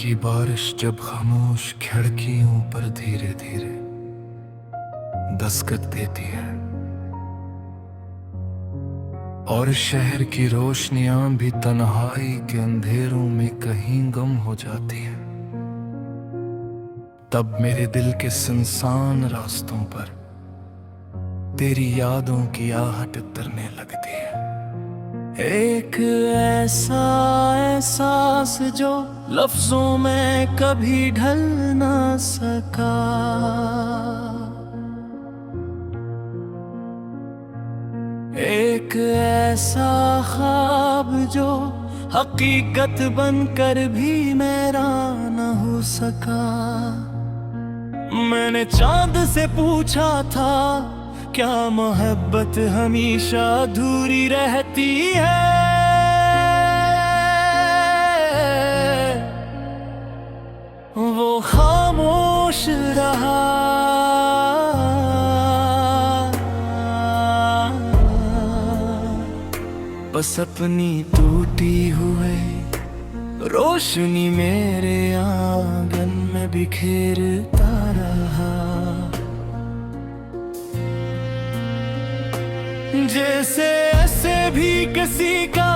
की बारिश जब खामोश खिड़कियों पर धीरे धीरे दस्तक देती है और शहर की रोशनियां भी तन्हाई के अंधेरों में कहीं गुम हो जाती है, तब मेरे दिल के सुनसान रास्तों पर तेरी यादों की आहट उतरने लगती है। एक ऐसा एहसास जो लफ्जों में कभी ढल ना सका, एक ऐसा ख्वाब जो हकीकत बनकर भी मेरा न हो सका। मैंने चांद से पूछा था क्या मोहब्बत हमेशा अधूरी रहती है, वो खामोश रहा। बस अपनी टूटी हुई रोशनी मेरे आंगन में बिखेरता रहा, जैसे ऐसे भी किसी का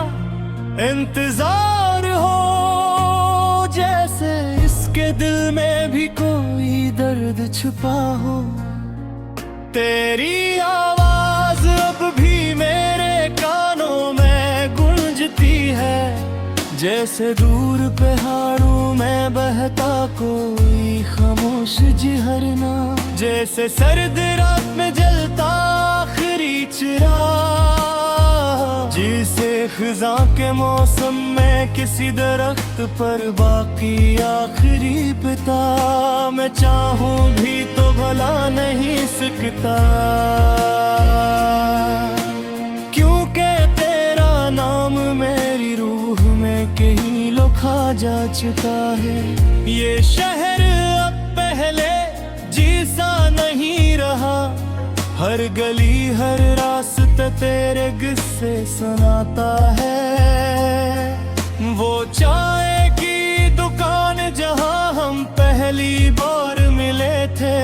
इंतजार हो, जैसे इसके दिल में भी कोई दर्द छुपा हो। तेरी आवाज अब भी मेरे कानों में गूंजती है, जैसे दूर पहाड़ों में बहता कोई खामोश झरना, जैसे सर्द रात में जलता आखिरी चिराग, जिसे खिज़ां के मौसम में किसी दरख्त पर बाकी आखिरी पिता। मैं चाहूं भी तो भला नहीं सकता, क्योंकि तेरा नाम मेरी रूह में कहीं लुका जा चुका है। ये शहर अब पहले जैसा नहीं रहा, हर गली हर रास्ता तेरे किस्से सुनाता है। वो चाय की दुकान जहां हम पहली बार मिले थे,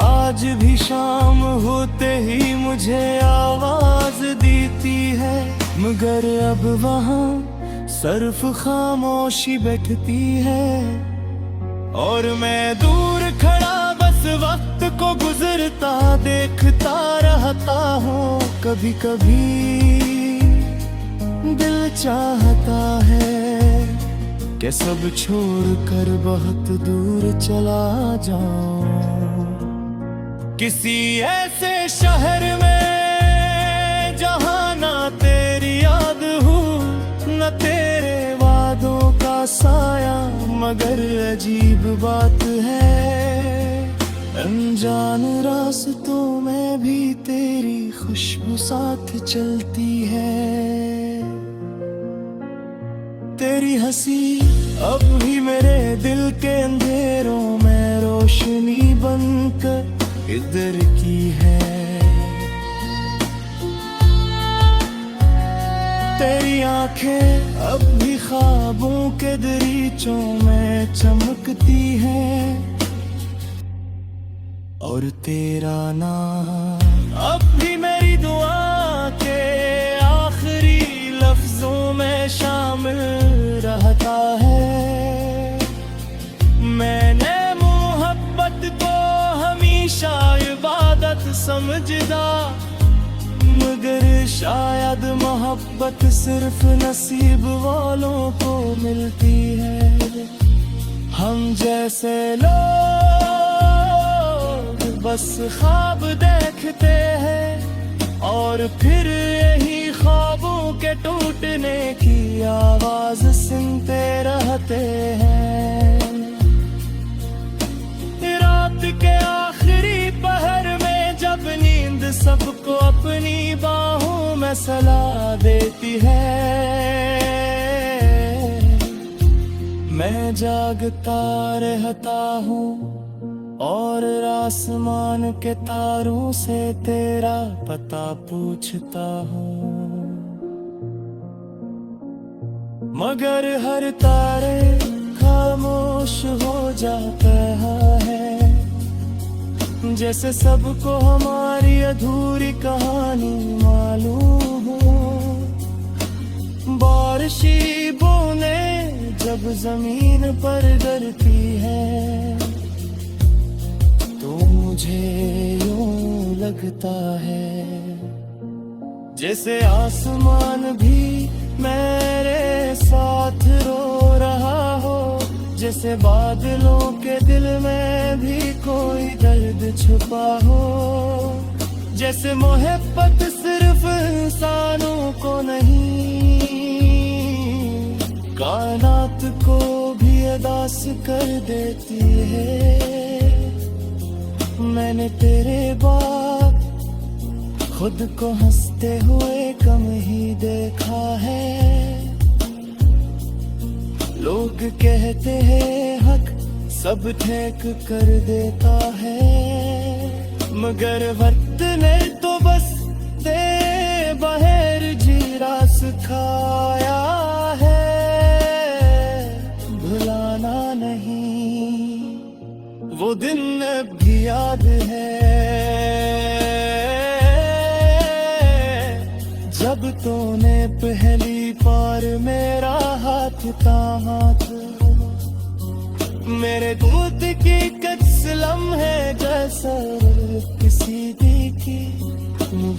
आज भी शाम होते ही मुझे आवाज देती है, मगर अब वहाँ सिर्फ खामोशी बैठती है। और मैं दूर खड़ा बस वक्त को गुजरता देखता रहता हूँ। कभी कभी दिल चाहता है कि सब छोड़कर बहुत दूर चला जाऊं, किसी ऐसे शहर में जहाँ ना तेरी याद हो न तेरे वादों का साया। मगर अजीब बात है, अनजान रास्तों में भी तेरी खुशबू साथ चलती है। तेरी हंसी अब भी मेरे दिल के अंधेरों में रोशनी बनकर इधर की है। तेरी आंखें अब भी ख्वाबों के दरीचों में चमकती हैं, और तेरा नाम अब भी मेरी दुआ के आखिरी लफ्जों में शामिल रहता है। मैंने मोहब्बत को हमेशा इबादत समझदा, मगर शायद मोहब्बत सिर्फ नसीब वालों को मिलती है। हम जैसे लोग बस ख्वाब देखते हैं और फिर यही ख्वाबों के टूटने की आवाज सुनते रहते हैं। रात के आखिरी पहर में जब नींद सबको अपनी बाहों में सला देती है, मैं जागता रहता हूँ और आसमान के तारों से तेरा पता पूछता हूँ। मगर हर तारे खामोश जैसे सबको हमारी अधूरी कहानी मालूम हो। बारिशी बूंदे जब जमीन पर गिरती है तो मुझे यूं लगता है जैसे आसमान भी मेरे साथ रो रहा हो। जैसे बादलों के दिल में भी कोई दर्द छुपा हो। जैसे मोहब्बत सिर्फ इंसानों को नहीं कायनात को भी अदास कर देती है। मैंने तेरे बाद खुद को हंसते हुए कम ही देखा है। लोग कहते हैं हक सब ठेक कर देता है, मगर वक्त ने तो बस दे बहर जीरा सिखाया है। भुलाना नहीं वो दिन अब भी याद है जब तूने पहली बार मेरा हाथ थामा। मेरे दूध की कच्च लम्हे जैसा किसी दी की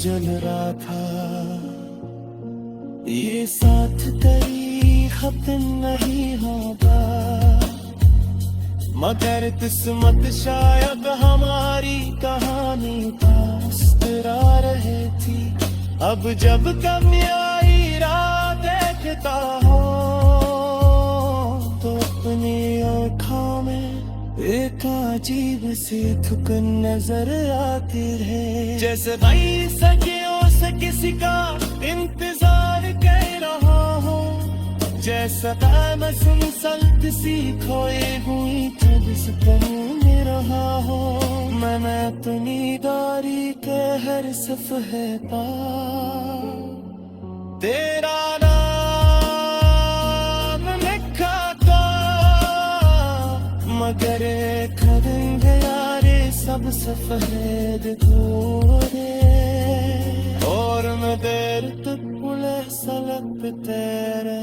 जल रहा था। ये साथ तेरी खत्म नहीं होगा, मगर किस्मत शायद हमारी कहानी मुस्कुरा रही थी। अब जब कभी आई रात देखता हो तो अपनी आँखों में एक अजीब सी थकन नजर आती है। जैसे कई सदियों से किसी का इंतजार कर रहा हो, जैसा मैं सुनसल्त सी खोई हुई जिस पर मिल रहा हो। मैं अपनी दारी के हर सफ़े पर तेरा नाम लिखा था, मगर एक दिन गया रे सब सफेद हो रे। और मैं देर तक पुलिस सड़क पे तेरे